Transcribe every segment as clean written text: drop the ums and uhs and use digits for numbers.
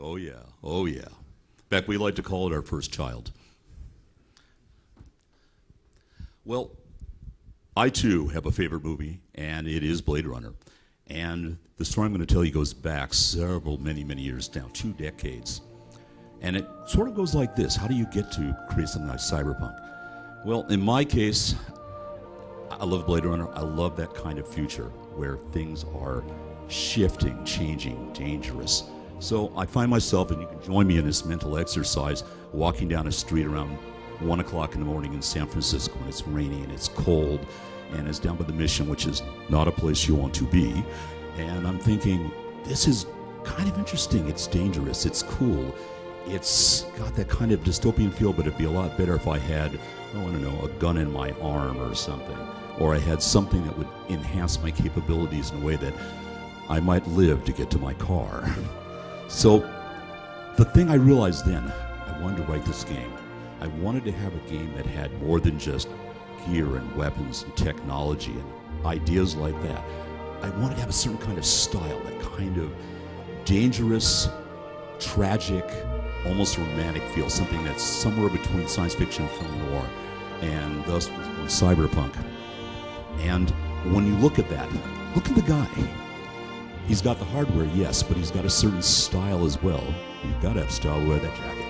Oh yeah, oh yeah. In fact, we like to call it our first child. Well, I too have a favorite movie, and it is Blade Runner. And the story I'm going to tell you goes back many years now, 2 decades. And it sort of goes like this. How do you get to create something like cyberpunk? Well, in my case, I love Blade Runner. I love that kind of future where things are shifting, changing, dangerous. So I find myself, and you can join me in this mental exercise, walking down a street around 1 o'clock in the morning in San Francisco, and it's rainy and it's cold, and it's down by the Mission, which is not a place you want to be. And I'm thinking, this is kind of interesting. It's dangerous. It's cool. It's got that kind of dystopian feel, but it'd be a lot better if I had, I don't know, a gun in my arm or something. Or I had something that would enhance my capabilities in a way that I might live to get to my car. So the thing I realized then, I wanted to write this game. I wanted to have a game that had more than just gear and weapons and technology and ideas like that. I wanted to have a certain kind of style, that kind of dangerous, tragic, almost romantic feel, something that's somewhere between science fiction and film noir, and thus was cyberpunk. And when you look at that, look at the guy. He's got the hardware, yes, but he's got a certain style as well. You've got to have style to wear that jacket.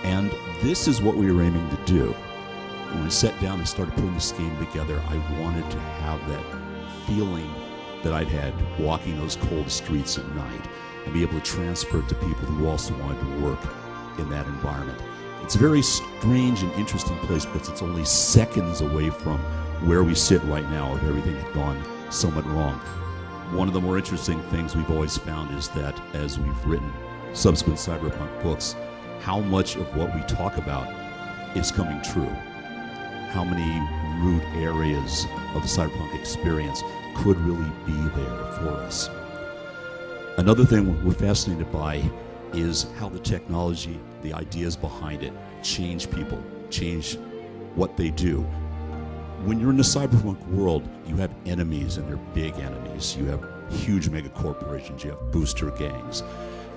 And this is what we were aiming to do. When I sat down and started putting this game together, I wanted to have that feeling that I'd had walking those cold streets at night and be able to transfer it to people who also wanted to work in that environment. It's a very strange and interesting place because it's only seconds away from where we sit right now if everything had gone somewhat wrong. One of the more interesting things we've always found is that as we've written subsequent cyberpunk books, how much of what we talk about is coming true. How many root areas of the cyberpunk experience could really be there for us. Another thing we're fascinated by is how the technology, the ideas behind it, change people, change what they do. When you're in the cyberpunk world, you have enemies, and they're big enemies. You have huge mega corporations, you have booster gangs,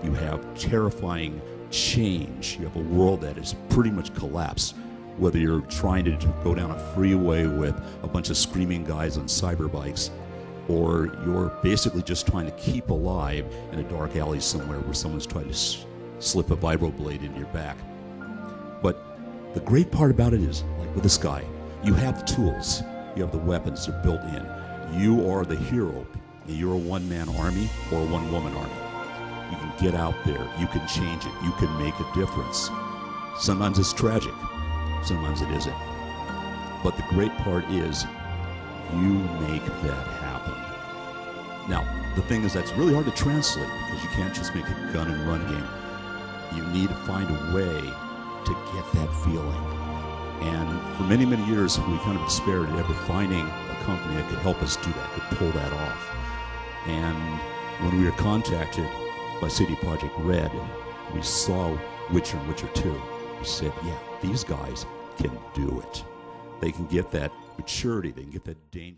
you have terrifying change, you have a world that is pretty much collapsed. Whether you're trying to go down a freeway with a bunch of screaming guys on cyber bikes, or you're basically just trying to keep alive in a dark alley somewhere where someone's trying to slip a vibroblade into your back. But the great part about it is, like with this guy, you have the tools, you have the weapons, they're built in. You are the hero. You're a one-man army or a one-woman army. You can get out there, you can change it, you can make a difference. Sometimes it's tragic, sometimes it isn't. But the great part is, you make that happen. Now, the thing is that's really hard to translate because you can't just make a gun and run game. You need to find a way to get that feeling. And for many years, we kind of despaired at ever finding a company that could help us do that, could pull that off. And when we were contacted by CD Projekt Red, we saw Witcher and Witcher 2. We said, yeah, these guys can do it. They can get that maturity, they can get that danger.